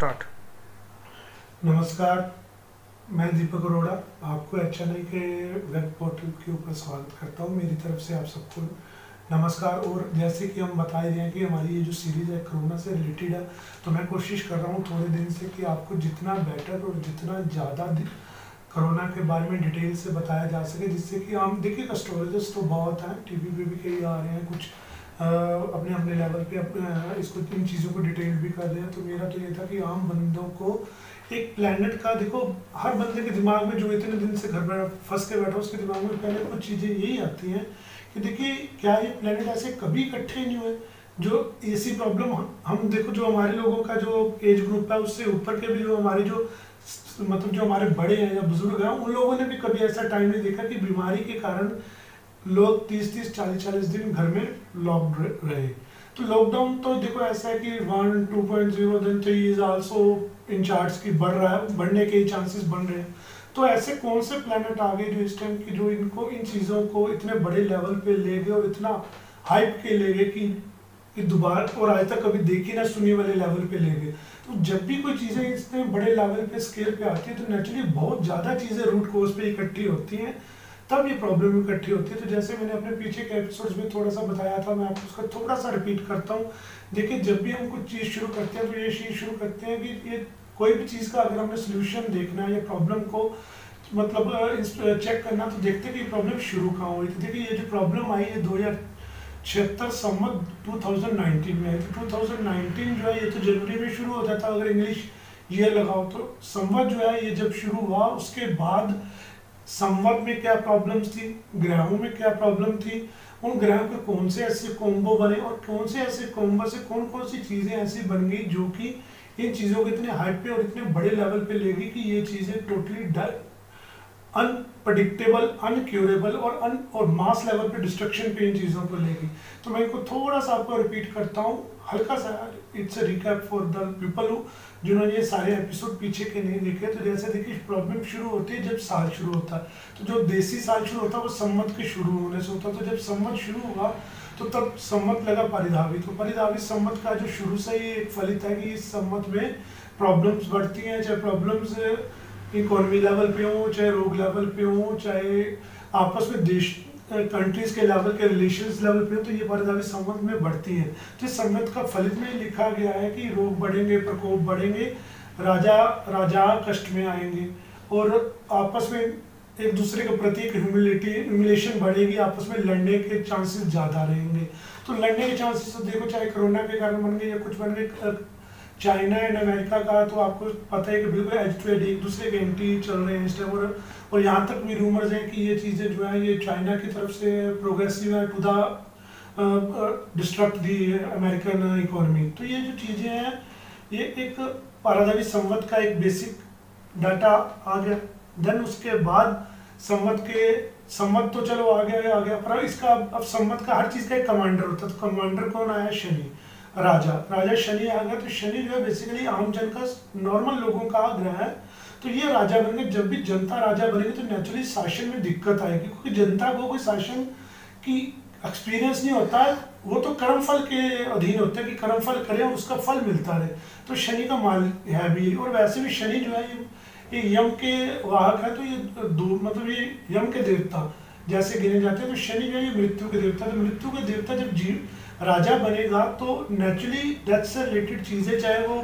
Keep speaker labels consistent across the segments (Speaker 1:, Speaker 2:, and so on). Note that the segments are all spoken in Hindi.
Speaker 1: स्टार्ट।
Speaker 2: नमस्कार, मैं दीपक अरोड़ा आपको HNI के वेब पोर्टल के ऊपर स्वागत करता हूं। मेरी तरफ से आप सबको नमस्कार। और जैसे कि हम बता रहे हैं कि हमारी ये जो सीरीज़ है कोरोना से रिलेटेड है, तो मैं कोशिश कर रहा हूं थोड़े दिन से कि आपको जितना बेटर और जितना ज़्यादा कोरोना के बारे में डिटेल से बताया जा सके, जिससे कि हम देखिए कस्टोरेजेस तो बहुत हैं, टीवी पे भी कई आ रहे हैं, कुछ अपने अपने लेवल पे इसको इन चीज़ों को डिटेल भी कर रहे हैं। तो मेरा तो ये था कि आम बंदों को एक प्लेनेट का, देखो हर बंदे के दिमाग में जो इतने दिन से घर में फंस के बैठा उसके दिमाग में पहले कुछ चीज़ें यही आती हैं कि देखिए क्या ये प्लेनेट ऐसे कभी इकट्ठे नहीं हुए। जो ऐसी प्रॉब्लम हम देखो, जो हमारे लोगों का जो एज ग्रुप है उससे ऊपर के भी जो हमारे जो मतलब जो हमारे बड़े हैं या बुजुर्ग हैं, उन लोगों ने भी कभी ऐसा टाइम नहीं देखा कि बीमारी के कारण लोग 30-30, 40-40 दिन घर में लॉक्ड रहे। तो लॉकडाउन तो देखो ऐसा है कि 1, 2.0 then 3 is also in charts की बढ़ रहा है, बढ़ने के चांसेस बन रहे हैं। तो ऐसे कौन से प्लैनेट आ गए जो इस टाइम की जो इनको इन चीज़ों को इतने बड़े लेवल पे ले गए और इतना हाइप के ले गए कि दोबारा और आज तक कभी देखी ना सुनी वाले लेवल पे ले गए। तो जब भी कोई चीज़ें इतने बड़े लेवल पे स्केल पे आती है तो नेचुरली बहुत ज़्यादा चीज़ें रूट कोज पे इकट्ठी होती हैं, तब ये प्रॉब्लम इकट्ठी होती है। तो जैसे मैंने अपने पीछे के एपिसोड्स में थोड़ा सा बताया था, मैं आपको उसका थोड़ा सा रिपीट करता हूँ। देखिए जब भी हम कुछ चीज़ शुरू करते हैं तो ये चीज़ शुरू करते हैं कि ये कोई भी चीज़ का अगर हमें सोल्यूशन देखना है या प्रॉब्लम को मतलब चेक करना, तो देखते हैं कि प्रॉब्लम शुरू कहाँ हुई। तो देखिए ये जो प्रॉब्लम आई है 2076 संवत 2019 में है। तो 2019 जो है ये तो जनवरी में शुरू होता था अगर इंग्लिश ईयर लगाओ तो। संवत जो है ये जब शुरू हुआ उसके बाद संवत में क्या प्रॉब्लम्स थी, ग्रहों में क्या प्रॉब्लम थी, उन ग्रहों के कौन से ऐसे कॉम्बो बने और कौन से ऐसे कॉम्बो से कौन कौन सी चीज़ें ऐसी बन गई जो कि इन चीज़ों को इतने हाइप पे और इतने बड़े लेवल पे ले गई कि ये चीज़ें टोटली अनप्रडिक्टेबल, अनक्यूरेबल और मास लेवल पे डिस्ट्रक्शन पे इन चीज़ों को लेगी। तो मैं इनको थोड़ा सा आपको रिपीट करता हूँ, हल्का सा। It's a recap for the people जिन्होंने ये सारे एपिसोड पीछे के नहीं देखे। तो जैसे देखिए प्रॉब्लम शुरू होती है जब साल शुरू होता है, तो जो देसी साल शुरू होता है वो संवत के शुरू होने से होता है। तो जब संवत शुरू हुआ तो तब संवत लगा परिधावी। तो परिधावी संवत का जो शुरू से ही एक फलित है कि इस संवत में प्रॉब्लम्स बढ़ती हैं, चाहे प्रॉब्लम्स इकोनॉमी लेवल पे हो, चाहे रोग लेवल पे हो, चाहे आपस में देश कंट्रीज के लेवल के रिलेशंस लेवल पे हो, तो ये परिधावी संवत में बढ़ती है। तो इस संवत का फलित में लिखा गया है कि रोग बढ़ेंगे, प्रकोप बढ़ेंगे, राजा कष्ट में आएंगे और आपस में एक दूसरे के प्रति ह्यूमिलेशन बढ़ेगी, आपस में लड़ने के चांसेस ज़्यादा रहेंगे। तो लड़ने के चांसेस तो देखो चाहे कोरोना के कारण बन गए या कुछ बन गए, चाइना एंड अमेरिका का तो आपको पता है कि बिल्कुल एज टू एज एक दूसरे के एंटी चल रहे हैं इस टाइम। और यहाँ तक भी रूमर्स हैं कि ये चीज़ें जो है ये चाइना की तरफ से प्रोग्रेसिव है to the destruct the American economy. तो ये जो चीज़ें हैं ये एक पारदर्शी संवत का एक बेसिक डाटा आ गया। देन उसके बाद संवत तो चलो आ गया पर इसका अब संवत का हर चीज़ का एक कमांडर होता है। तो कमांडर कौन आया? शनि, राजा शनि आ गया। तो शनि जो है बेसिकली आम जन का, नॉर्मल लोगों का ग्रह है। तो ये राजा बनेंगे। जब भी जनता राजा बनेगी तो नेचुरली शासन में दिक्कत आएगी, क्योंकि जनता को कोई शासन की एक्सपीरियंस नहीं होता है, वो तो कर्म फल के अधीन होते हैं कि कर्म फल करें और उसका फल मिलता रहे। तो शनि का माल है भी। और वैसे भी शनि जो है ये यम के वाहक है। तो ये मतलब ये यम के देवता जैसे गिने जाते हैं। तो शनि जो है ये मृत्यु के देवता। तो मृत्यु के देवता जब राजा बनेगा तो नेचुरली डेथ से रिलेटेड चीज़ें, चाहे वो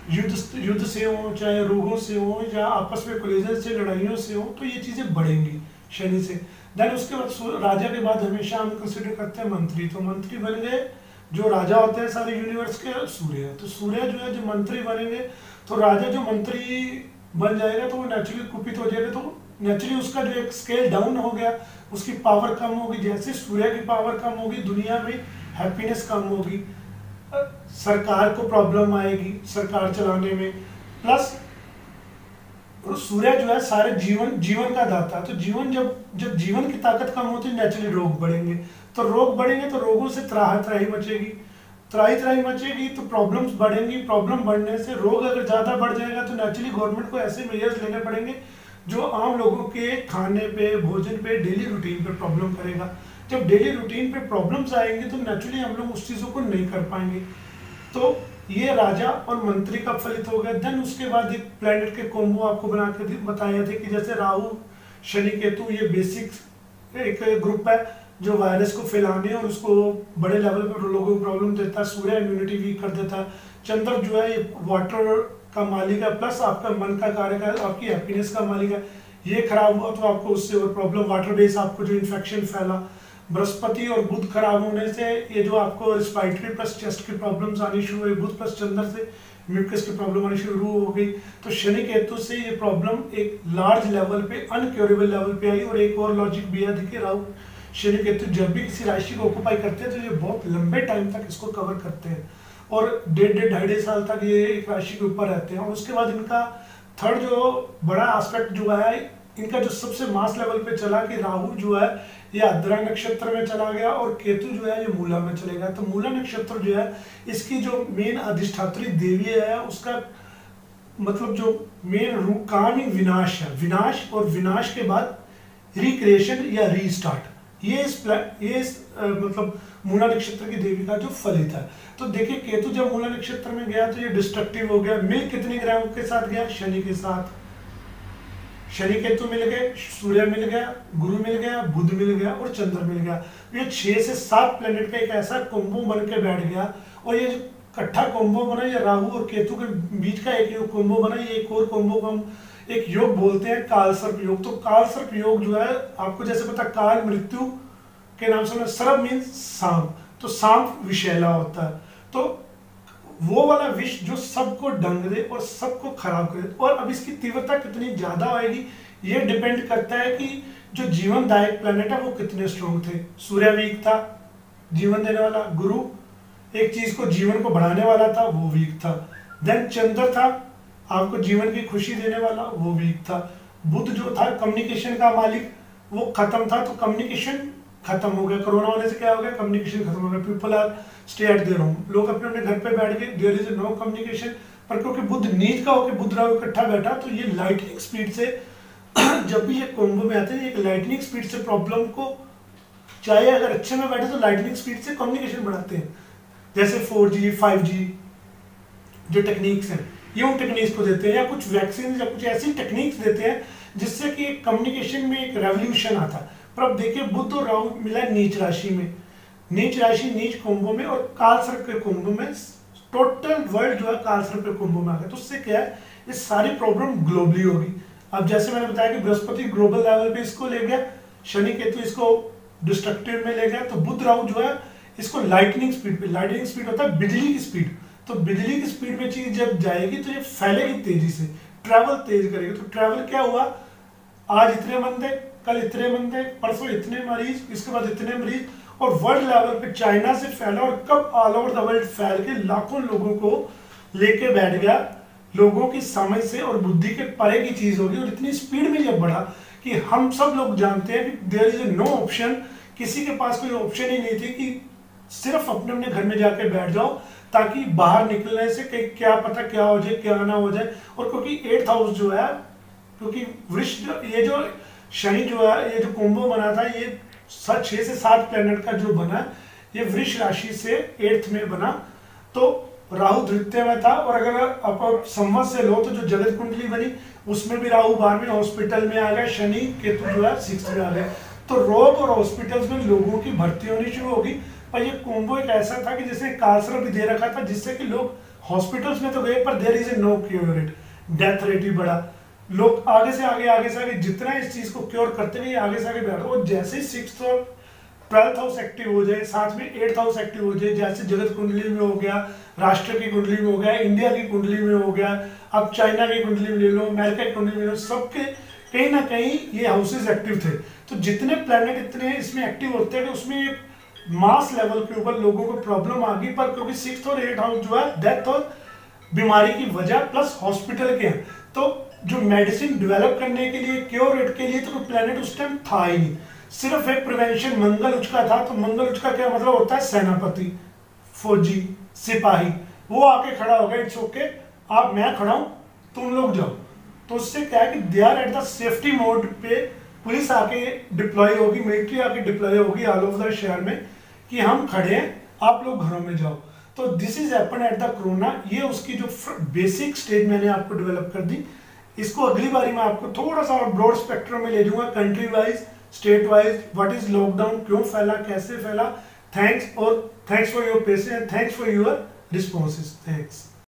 Speaker 2: युद्ध से हो, चाहे रोगों से हो, या आपस में कोलिजन से, लड़ाइयों से हो, तो ये चीज़ें बढ़ेंगी शनि से। देन उसके बाद राजा के बाद हमेशा हम कंसिडर करते हैं मंत्री। तो मंत्री बन गए जो राजा होते हैं सारे यूनिवर्स के, सूर्य। तो सूर्य जो है जो मंत्री बनेंगे, तो राजा जो मंत्री बन जाएगा तो वो नेचुरली कुपित हो जाएगा। तो नेचुरली उसका जो एक स्केल डाउन हो गया, उसकी पावर कम होगी। जैसे सूर्य की पावर कम होगी, दुनिया में हैप्पीनेस कम होगी, सरकार को प्रॉब्लम आएगी सरकार चलाने में। प्लस सूर्य जो है सारे जीवन का दाता। तो जब जीवन की ताकत कम होती है नेचुरली रोग बढ़ेंगे। तो रोग बढ़ेंगे तो रोगों से त्राही मचेगी तो प्रॉब्लम्स बढ़ेंगी। प्रॉब्लम बढ़ने से रोग अगर ज़्यादा बढ़ जाएगा तो नेचुरली गवर्नमेंट को ऐसे मेजर्स लेने पड़ेंगे जो आम लोगों के खाने पे, भोजन पे, डेली रूटीन पे प्रॉब्लम करेगा। जब डेली रूटीन पे प्रॉब्लम्स आएंगे तो नेचुरली हम लोग उस चीज़ों को नहीं कर पाएंगे। तो ये राजा और मंत्री का फलित हो गया। देन उसके बाद एक प्लैनेट के कॉम्बो आपको बना के बताए थे कि जैसे राहु शनि केतु ये बेसिक एक ग्रुप है जो वायरस को फैलाने और उसको बड़े लेवल पर लोगों को प्रॉब्लम देता है। सूर्य इम्यूनिटी वीक कर देता है। चंद्र जो है ये वाटर का मालिक है, प्लस आपका मन का कारक है, आपकी हैप्पीनेस का मालिक है। ये खराब हुआ तो आपको उससे और प्रॉब्लम, वाटर बेस आपको जो इन्फेक्शन फैला। बृहस्पति और बुध खराब होने से ये जो आपको रिस्पायरेटरी प्लस चेस्ट की प्रॉब्लम्स आनी शुरू हुई। बुध प्लस चंद्र से म्यूकस की प्रॉब्लम आनी शुरू हो गई। तो शनि केतु से ये प्रॉब्लम एक लार्ज लेवल पे अनक्योरेबल लेवल पे आई। और एक और लॉजिक भी है, देखिए राहु शनि केतु जब भी किसी राशि को ऑक्युपाई करते हैं तो ये बहुत लंबे टाइम तक इसको कवर करते हैं और 1.5 साल तक ये एक राशि के ऊपर रहते हैं। और उसके बाद इनका थर्ड जो बड़ा एस्पेक्ट जो है, इनका जो सबसे मास लेवल पे चला कि राहु जो है ये आद्रा नक्षत्र में चला गया और केतु जो है ये मूला में चले गया। तो मूला नक्षत्र जो है इसकी जो मेन अधिष्ठात्री देवी है उसका मतलब जो मेन रूप काम ही विनाश है। विनाश और विनाश के बाद रिक्रिएशन या रीस्टार्ट, ये इस मतलब मूला नक्षत्र की देवी का जो फलित है। तो देखिए केतु जब मूला नक्षत्र में गया तो ये डिस्ट्रक्टिव हो गया। मिल कितने ग्रहों के साथ गया? शनि के साथ। शनि केतु मिल गए, सूर्य मिल गया, गुरु मिल गया, बुध मिल गया और चंद्र मिल गया। ये 6 से 7 प्लेनेट का एक ऐसा कोम्बो बन के बैठ गया। और ये जो इकट्ठा कोम्बो बना, ये राहु और केतु के बीच का एक कोम्बो बना। ये एक और कोम्बो को हम एक योग बोलते हैं, कालसर्प योग। तो कालसर्प योग जो है आपको जैसे पता काल मृत्यु के नाम से, सर्प मीन्स सांप, तो सांप विषैला होता है। तो वो वाला विष जो सबको डंग दे और सबको खराब करे। और अब इसकी तीव्रता कितनी ज्यादा आएगी ये डिपेंड करता है कि जो जीवनदायक प्लेनेट है वो कितने स्ट्रॉन्ग थे। सूर्य वीक था, जीवन देने वाला। गुरु एक चीज को जीवन को बढ़ाने वाला था, वो वीक था। देन चंद्र था आपको जीवन की खुशी देने वाला, वो वीक था। बुध जो था कम्युनिकेशन का मालिक, वो खत्म था। तो कम्युनिकेशन खत्म हो गया। कोरोना होने से क्या हो गया? कम्युनिकेशन खत्म हो गया। People are stay at their home, लोग अपने अपने घर पे बैठ गए, देयर इज नो कम्युनिकेशन। पर क्योंकि बुध नीच का होकर बुध राहु इकट्ठा बैठा तो ये लाइटनिंग स्पीड से जब भी ये कोम्बो में आते हैं एक लाइटनिंग स्पीड से प्रॉब्लम को, चाहे अगर अच्छे में बैठे तो लाइटनिंग स्पीड से कम्युनिकेशन बढ़ाते हैं। जैसे 4G 5G जो टेक्निक्स हैं ये उन टेक्निक्स को देते हैं, या कुछ वैक्सीन या कुछ ऐसी टेक्निक्स देते हैं जिससे कि कम्युनिकेशन में एक रेवोल्यूशन आता है। पर अब देखिए बुध और राहु मिला नीच राशि में, नीच राशि नीच कोम्बो में और कालसर्प के कोम्बो में। टोटल वर्ल्ड जो है कालसर्प के कोम्बो में आ गया। तो उससे क्या है, ये सारी प्रॉब्लम ग्लोबली होगी। अब जैसे मैंने बताया कि बृहस्पति ग्लोबल लेवल पे इसको ले गया, शनि केतु इसको डिस्ट्रक्टिव में ले गया, तो बुध राहु जो है इसको लाइटनिंग स्पीड पे, लाइटनिंग स्पीड होता है बिजली की स्पीड, तो बिजली की स्पीड में चीज जब जाएगी तो ये फैलेगी तेजी से, ट्रैवल तेज करेगी। तो ट्रैवल क्या हुआ, आज इतने बंदे, कल इतने बंदे, परसों इतने मरीज, इसके बाद इतने मरीज, और वर्ल्ड लेवल पे चाइना से फैला और कब ऑल ओवर द वर्ल्ड फैल के लाखों लोगों को लेके बैठ गया। लोगों की समझ से और बुद्धि के परे की चीज होगी और इतनी स्पीड में जब बढ़ा कि हम सब लोग जानते हैं कि देयर इज नो ऑप्शन, किसी के पास कोई ऑप्शन ही नहीं थी कि सिर्फ अपने अपने घर में जाके बैठ जाओ ताकि बाहर निकलने से कहीं क्या पता क्या हो जाए क्या ना हो जाए। और क्योंकि 8th हाउस जो है, क्योंकि वृष ये जो शनि जो है ये जो कुंभो बना था, ये 6 से 7 प्लेनेट का जो बना, ये वृष राशि से 8th में बना, तो राहु द्वितीय में था। और अगर आप संवत से लो तो जो जगत कुंडली बनी उसमें भी राहु 12वें हॉस्पिटल में आ गया, शनि केतु जो है 6th में आ गए। तो रोग और हॉस्पिटल्स में लोगों की भर्ती होनी शुरू होगी। पर ये कुंभो एक ऐसा था कि जैसे कालसर्प भी दे रखा था जिससे कि लोग हॉस्पिटल्स में तो गए पर there is a no cure it, death rate ही बढ़ा। लोग आगे से आगे जितना इस चीज को क्योर करते गए आगे से आगे बढ़ा। और जैसे ही 6th और 12th हाउस एक्टिव हो जाए, साथ में 8th हाउस एक्टिव हो जाए, जैसे जगत कुंडली में हो गया, राष्ट्र की कुंडली में हो गया, इंडिया की कुंडली में हो गया, अब चाइना की कुंडली में ले लो, अमेरिका की कुंडली में ले लो, सबके कहीं ना कहीं ये हाउसेज एक्टिव थे। तो जितने प्लैनेट इतने इसमें एक्टिव होते हैं उसमें एक मास लेवल के ऊपर लोगों को प्रॉब्लम आ गई। पर क्योंकि 6th और 8th हाउस जो है डेथ और बीमारी की वजह प्लस हॉस्पिटल के हैं, तो जो मेडिसिन डेवलप करने के लिए, क्योर रेट के लिए तो कोई प्लैनेट उस टाइम था ही नहीं। सिर्फ एक प्रिवेंशन मंगल उच्च का था। तो मंगल उच्च का क्या मतलब होता है, सेनापति, फौजी, सिपाही, वो आके खड़ा होगा, इट्स ओके आप, मैं खड़ा हूं तुम लोग जाओ। तो उससे क्या है कि they are at the safety mode पे, पुलिस आके डिप्लॉय होगी, मिलिट्री आके डिप्लॉय होगी ऑल ओवर द शहर में कि हम खड़े हैं आप लोग घरों में जाओ। तो this is happen at the corona. ये उसकी जो बेसिक स्टेज मैंने आपको डेवलप कर दी। इसको अगली बारी मैं आपको थोड़ा सा और ब्रॉड स्पेक्ट्रम में ले जाऊंगा, country wise, state wise, what is lockdown, क्यों फैला, कैसे फैला। Thanks for your patience, thanks for your responses, thanks.